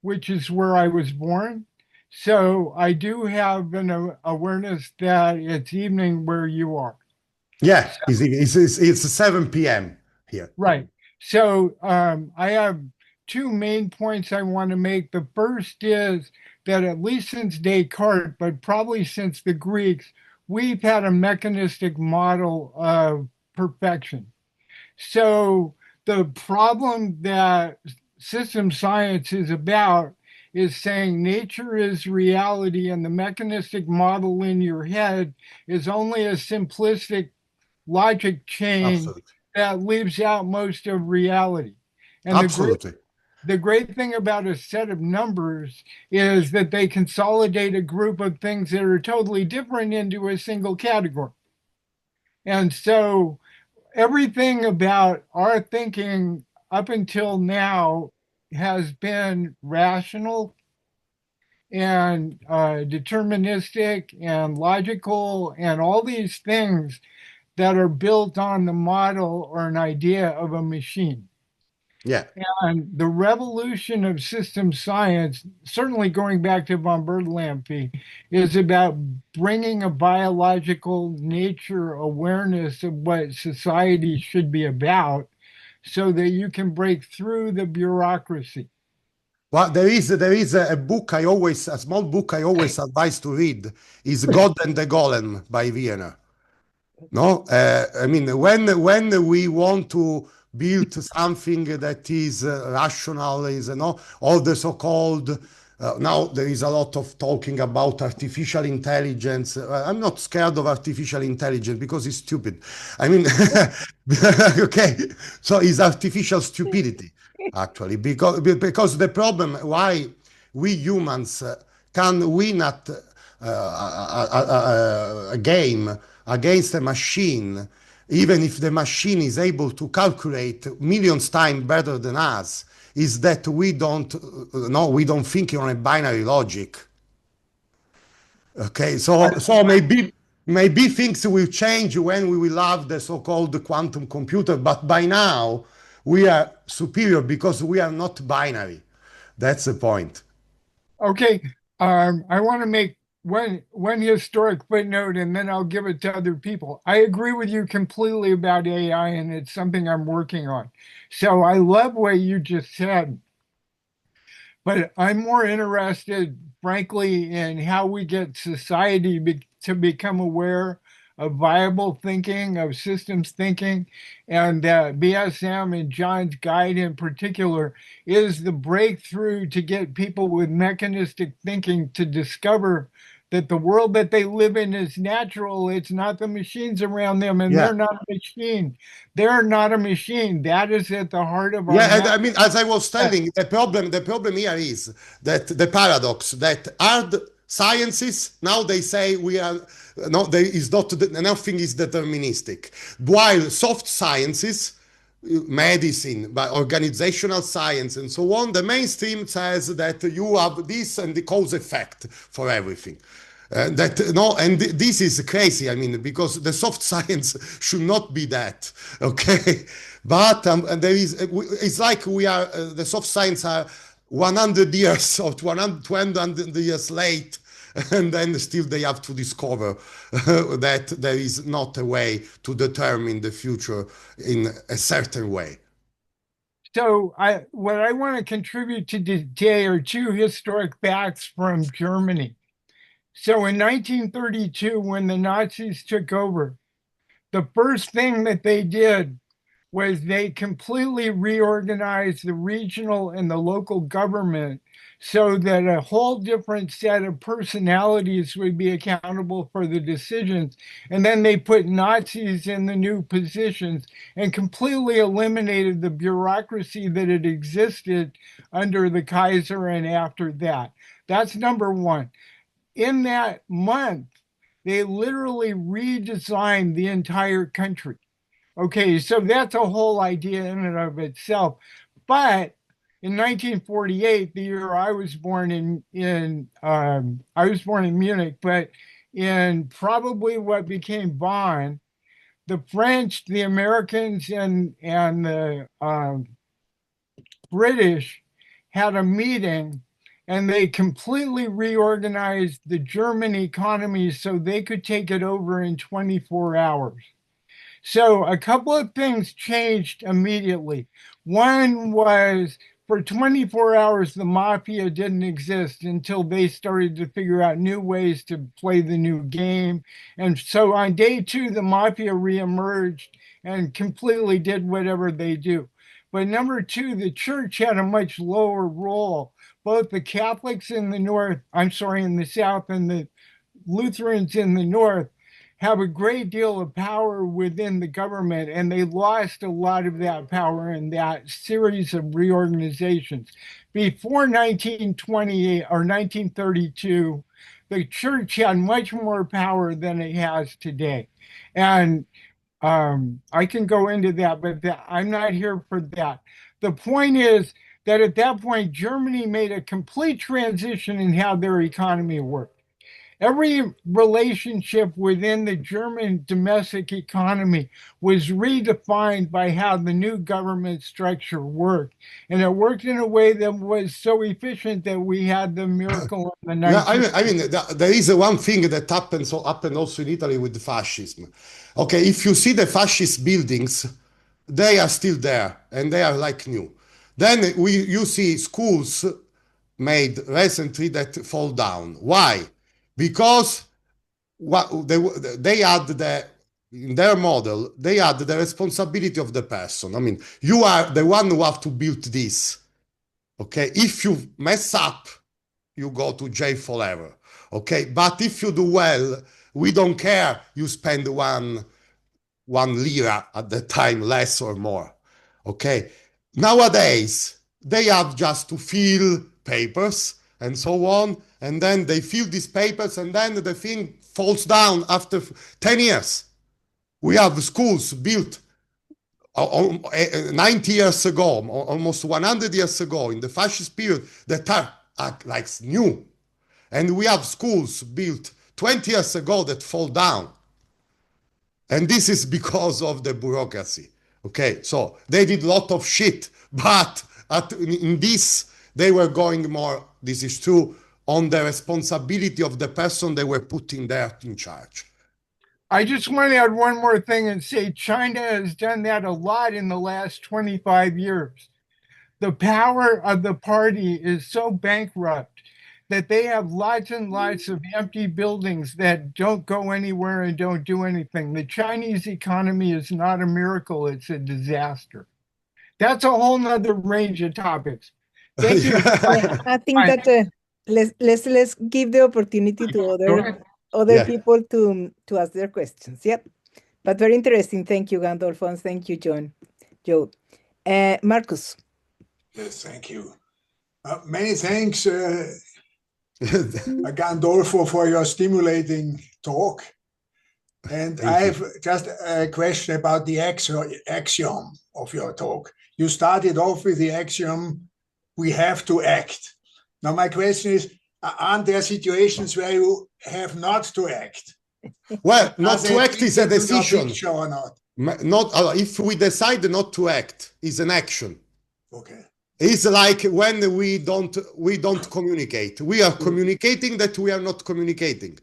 which is where I was born. So I do have an awareness that it's evening where you are. Yeah, it's 7 p.m. here. Right. So I have two main points I want to make. The first is that at least since Descartes, but probably since the Greeks, we've had a mechanistic model of perfection. So the problem that system science is about is saying nature is reality and the mechanistic model in your head is only a simplistic logic chain Absolutely. that leaves out most of reality. And Absolutely. the great thing about a set of numbers is that they consolidate a group of things that are totally different into a single category. And so everything about our thinking up until now has been rational and deterministic and logical and all these things that are built on the model or an idea of a machine. Yeah. And the revolution of system science, certainly going back to von Bertalanffy, is about bringing a biological nature awareness of what society should be about so that you can break through the bureaucracy. Well, there is a small book I always advise to read is God and the Golem by Wiener. No, I mean when we want to build something that is rational, is no all the so-called now there is a lot of talking about artificial intelligence. I'm not scared of artificial intelligence because it's stupid. I mean, okay, so it's artificial stupidity actually because the problem why we humans can win at a game against a machine, even if the machine is able to calculate millions times better than us, is that we don't no, we don't think on a binary logic. Okay, so maybe things will change when we will have the so-called quantum computer, but by now we are superior because we are not binary. That's the point. Okay, I want to make one historic footnote and then I'll give it to other people. I agree with you completely about AI and it's something I'm working on. So I love what you just said, but I'm more interested, frankly, in how we get society to become aware of viable thinking, of systems thinking, and VSM and John's guide in particular is the breakthrough to get people with mechanistic thinking to discover that the world that they live in is natural. It's not the machines around them, and Yeah. they're not a machine. They're not a machine. That is at the heart of our Yeah, and I mean, as I was telling, the problem here is that the paradox that hard sciences now they say we are no, there is not nothing is deterministic, while soft sciences, medicine, but organizational science and so on, the mainstream says that you have this and the cause effect for everything. That no, and this is crazy. I mean, because the soft science should not be that, okay? But and there is, it's like we are the soft science are 100 years or 200 years late, and then still they have to discover that there is not a way to determine the future in a certain way. So what I want to contribute to today are two historic facts from Germany. So in 1932, when the Nazis took over, the first thing that they did was they completely reorganized the regional and the local government so that a whole different set of personalities would be accountable for the decisions. And then they put Nazis in the new positions and completely eliminated the bureaucracy that had existed under the Kaiser and after that. That's number one. In that month, they literally redesigned the entire country. Okay, so that's a whole idea in and of itself. But in 1948, the year I was born I was born in Munich, but in probably what became Bonn, the French, the Americans, and the British had a meeting and they completely reorganized the German economy so they could take it over in 24 hours. So a couple of things changed immediately. One was for 24 hours, the mafia didn't exist until they started to figure out new ways to play the new game. And so on day 2, the mafia reemerged and completely did whatever they do. But number 2, the church had a much lower role. Both the Catholics in the north, in the south, and the Lutherans in the north have a great deal of power within the government, and they lost a lot of that power in that series of reorganizations. Before 1928 or 1932, the church had much more power than it has today. And I can go into that, but I'm not here for that. The point is that at that point, Germany made a complete transition in how their economy worked. Every relationship within the German domestic economy was redefined by how the new government structure worked. And it worked in a way that was so efficient that we had the miracle of the 19th. Yeah, I mean, there is one thing that happened also in Italy with fascism. Okay, if you see the fascist buildings, they are still there and they are like new. Then you see schools made recently that fall down. Why? Because they had in their model, they had the responsibility of the person. I mean, you are the one who have to build this. Okay, if you mess up, you go to jail forever. Okay, but if you do well, we don't care. You spend one lira at the time, less or more. Okay, nowadays they have just to fill papers and so on, and then they fill these papers, and then the thing falls down after 10 years. We have schools built 90 years ago, almost 100 years ago, in the fascist period, that are like new. And we have schools built 20 years ago that fall down. And this is because of the bureaucracy. Okay, so they did a lot of shit, but in this, they were going more, this is true, on the responsibility of the person they were putting there in charge. I just want to add one more thing and say China has done that a lot in the last 25 years. The power of the party is so bankrupt that they have lots and lots of empty buildings that don't go anywhere and don't do anything. The Chinese economy is not a miracle, it's a disaster. That's a whole nother range of topics. Thank you. Yeah, I think that let's give the opportunity to other people to ask their questions. Yep. But very interesting. Thank you, Gandolfo, and thank you, Joe. Marcus. Yes, thank you. Many thanks, Gandolfo, for your stimulating talk. And I have just a question about the axiom of your talk. You started off with the axiom, we have to act. Now, my question is, aren't there situations where you have not to act? Well, not to act is a decision. Or not? If we decide not to act, is an action. Okay. It's like when we don't communicate. We are communicating that we are not communicating.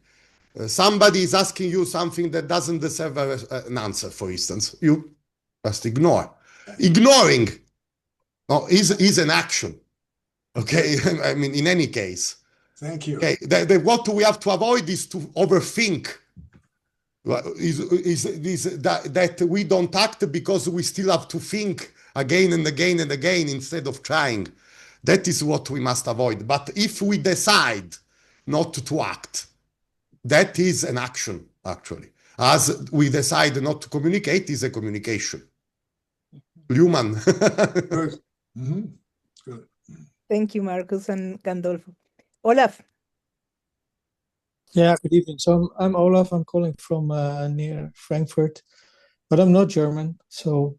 Somebody is asking you something that doesn't deserve an answer, for instance. You just ignore. Ignoring is an action. Okay, I mean, in any case. Thank you. Okay, what we have to avoid is to overthink. That we don't act because we still have to think again and again and again instead of trying. That is what we must avoid. But if we decide not to act, that is an action, actually. As we decide not to communicate is a communication. Human. Good. Mm-hmm. Good. Thank you, Marcus and Gandolfo. Olaf. Yeah, good evening. So I'm Olaf. I'm calling from near Frankfurt, but I'm not German. So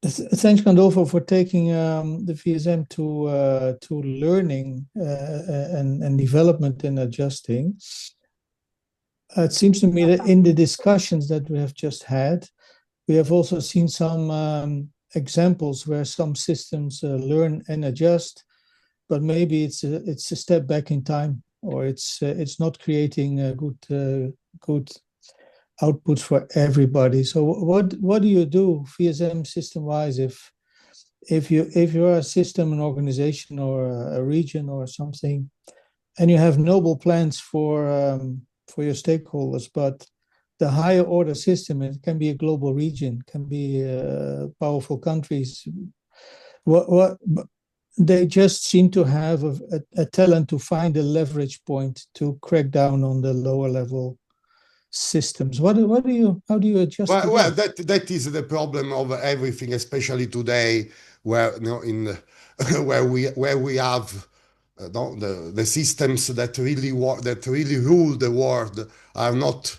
thanks, Gandolfo, for taking the VSM to learning and development and adjusting. It seems to me that in the discussions that we have just had, we have also seen some examples where some systems learn and adjust, but maybe it's a step back in time, or it's not creating a good outputs for everybody. So what do you do VSM system wise if if you're a system, an organization, or a region or something, and you have noble plans for your stakeholders, but the higher order system, it can be a global region, can be powerful countries. What they just seem to have a talent to find a leverage point to crack down on the lower level systems. How do you adjust to Well, that? that is the problem of everything, especially today, where where we have no, the systems that really rule the world are not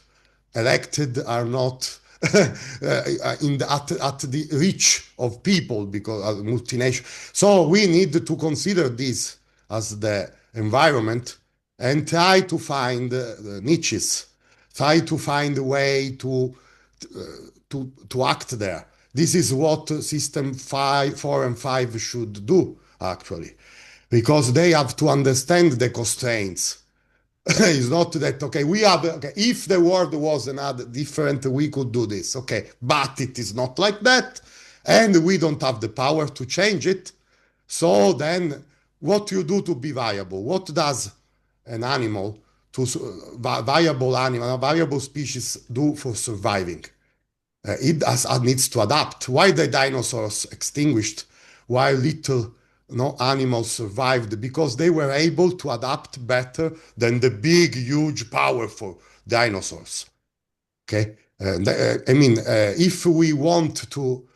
elected, are not at the reach of people because of multinational. So we need to consider this as the environment and try to find niches, try to find a way to act there. This is what system 4 and 5 should do, actually, because they have to understand the constraints. It's not that, okay, if the world was another different, we could do this, okay, but it is not like that, and we don't have the power to change it. So then, what you do to be viable? What does an animal, viable animal, a viable species do for surviving? It needs to adapt. Why the dinosaurs extinguished? Why little animals survived? Because they were able to adapt better than the big, huge, powerful dinosaurs. Okay, I mean, if we want to,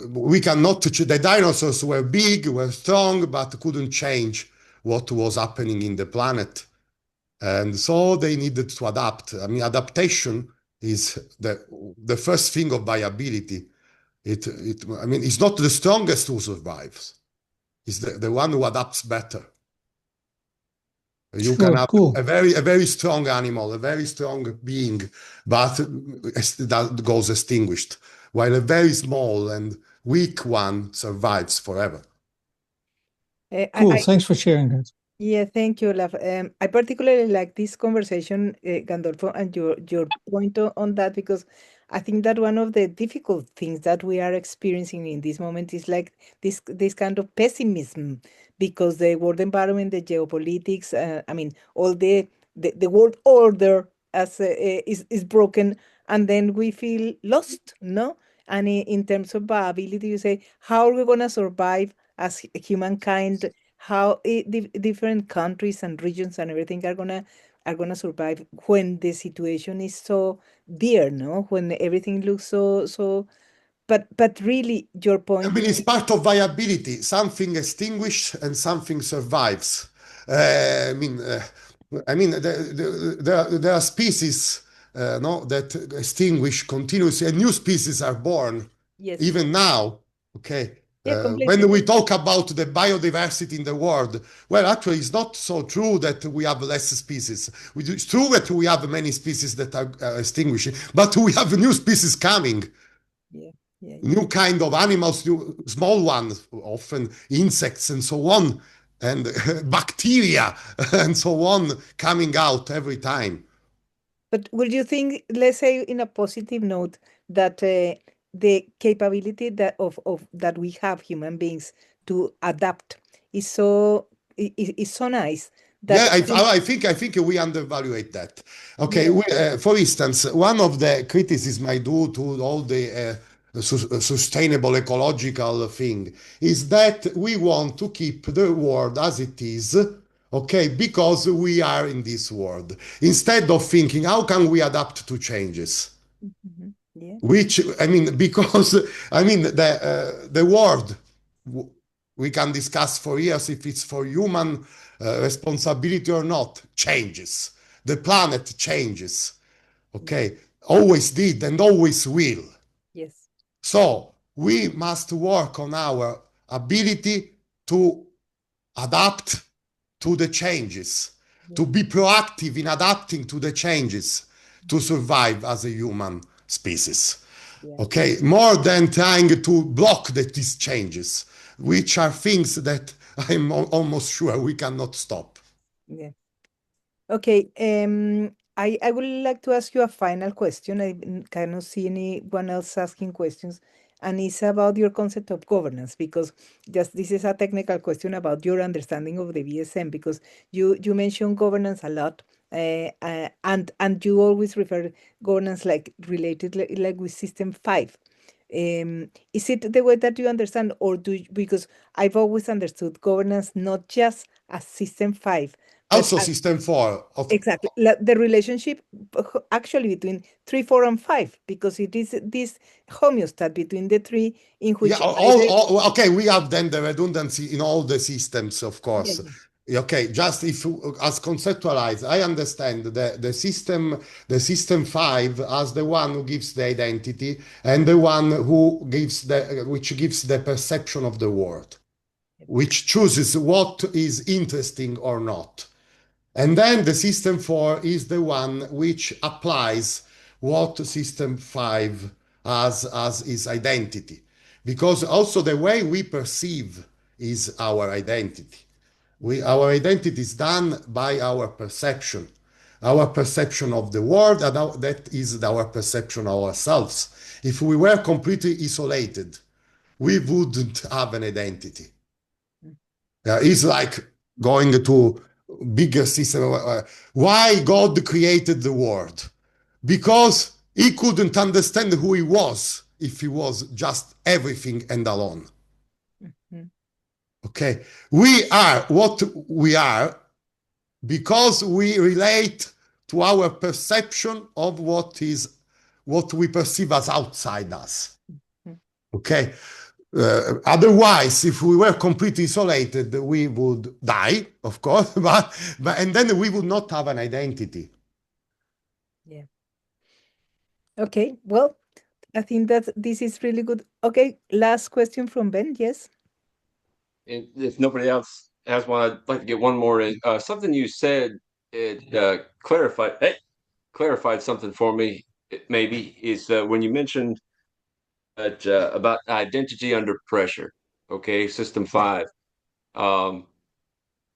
we cannot. The dinosaurs were big, were strong, but couldn't change what was happening in the planet, and so they needed to adapt. I mean, adaptation is the first thing of viability. I mean, it's not the strongest who survives. It's the one who adapts better. You can Sure, have cool. a very strong animal, a very strong being, but that goes extinguished, while a very small and weak one survives forever. Cool. Thanks for sharing that. Yeah, thank you, Olaf. I particularly like this conversation, Gandolfo, and your point on that, because I think that one of the difficult things that we are experiencing in this moment is like this kind of pessimism, because the world environment, the geopolitics, I mean, all the world order as is broken, and then we feel lost, no? And in terms of viability, you say, how are we gonna survive as humankind? How different countries and regions and everything are gonna survive when the situation is so dear, no? When everything looks so. But really, your I point. mean, it's part of viability. Something extinguishes and something survives. I mean, there are species no, that extinguish continuously, and new species are born Yes. even now. Okay. Yeah, completely. When we talk about the biodiversity in the world, well, actually, it's not so true that we have less species. It's true that we have many species that are extinguishing, but we have new species coming. Yeah. New kind of animals, new, small ones, often insects and so on, and bacteria and so on coming out every time. But would you think, let's say in a positive note, that the capability of that we have human beings to adapt is is so nice Yeah, that I think we undervalue that. Okay, for instance, one of the criticisms I do to all the sustainable ecological thing is that we want to keep the world as it is, okay, because we are in this world, instead of thinking how can we adapt to changes. Yeah. Which, I mean, because I mean the world, we can discuss for years if it's for human responsibility or not, changes. The planet changes, okay? Always did and always will. Yes. So we must work on our ability to adapt to the changes, to be proactive in adapting to the changes, to survive as a human species. Okay, more than trying to block these changes, which are things that I'm almost sure we cannot stop. Yeah. Okay. I would like to ask you a final question. I cannot see anyone else asking questions. and it's about your concept of governance, because just this is a technical question about your understanding of the VSM, because you mentioned governance a lot, and you always refer governance like related like with system 5. Is it the way that you understand, or because I've always understood governance not just as system 5, but Also, as system 4. exactly the relationship actually between 3, 4, and 5, because it is this homeostat between the three in Yeah, which either okay, we have then the redundancy in all the systems, of course. Okay, just if as conceptualized, I understand the system 5 as the one who gives the identity and the one who gives which gives the perception of the world, which chooses what is interesting or not. And then the system 4 is the one which applies what system 5 has as its identity. Because also the way we perceive is our identity. Our identity is done by our perception of the world, and that is our perception of ourselves. If we were completely isolated, we wouldn't have an identity. It's like going to bigger system. Why God created the world? Because he couldn't understand who he was if he was just everything and alone. Okay, we are what we are because we relate to our perception of what we perceive as outside us. Okay, otherwise, if we were completely isolated, we would die, of course, but and then we would not have an identity. Yeah. Okay, well, I think that this is really good. Okay, last question from Ben. Yes. And if nobody else has one, I'd like to get one more in. Something you said, it clarified something for me. Maybe is when you mentioned that about identity under pressure. Okay, System 5. Um,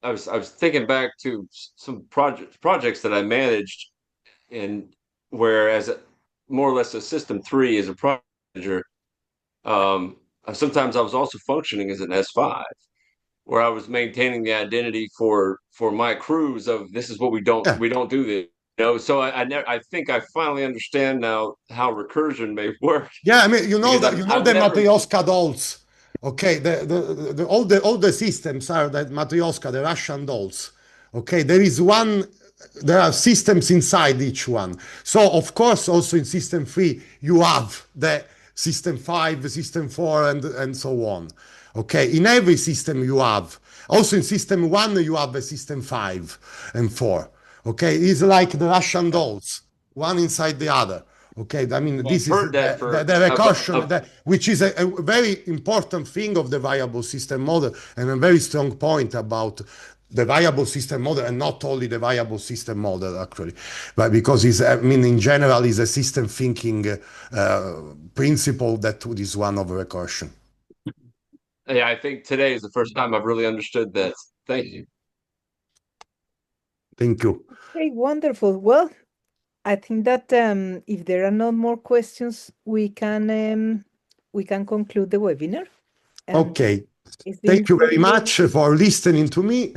I was thinking back to some projects that I managed, and whereas more or less a System 3 is a project manager, um, sometimes I was also functioning as an S5, where I was maintaining the identity for my crews of this is what we don't Yeah. do this. So I think I finally understand now how recursion may work. Yeah, I mean, you know Because that the Matryoshka dolls. Okay, all the systems are the Matryoshka, the Russian dolls. Okay, there are systems inside each one. So of course, also in system 3, you have the system 5, system 4, and so on. Okay, in every system you have. Also in system 1, you have a system 5 and 4. Okay, it's like the Russian dolls, one inside the other. Okay, I mean, this I've is heard that for the recursion, which is a very important thing of the variable system model, and a very strong point about the variable system model, and not only the variable system model, actually, but because in general, is a system thinking principle that is one of recursion. Yeah, I think today is the first time I've really understood that. Thank you. Thank you. Okay, wonderful. Well, I think that if there are no more questions, we can conclude the webinar. Okay. It's been Thank you very really, much for listening to me.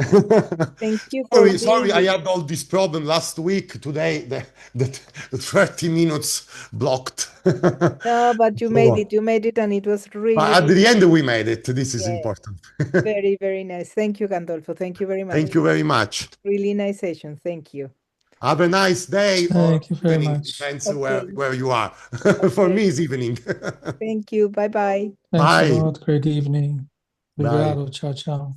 thank you for Sorry, I being had all this problem last week. Today, the 30 minutes blocked. No, but you made it. You made it, and it was really, But at really the end, we made it. This is yeah, important. very, very nice. Thank you, Gandolfo. Thank you very much. Thank you very much. Really nice session. Thank you. Have a nice day or Thank you very evening, much. depends Okay. where you are. For Okay. me, it's evening. Thank you. Bye-bye. Thanks Bye. a lot. Great evening. Bye. Obrigado. Ciao, ciao.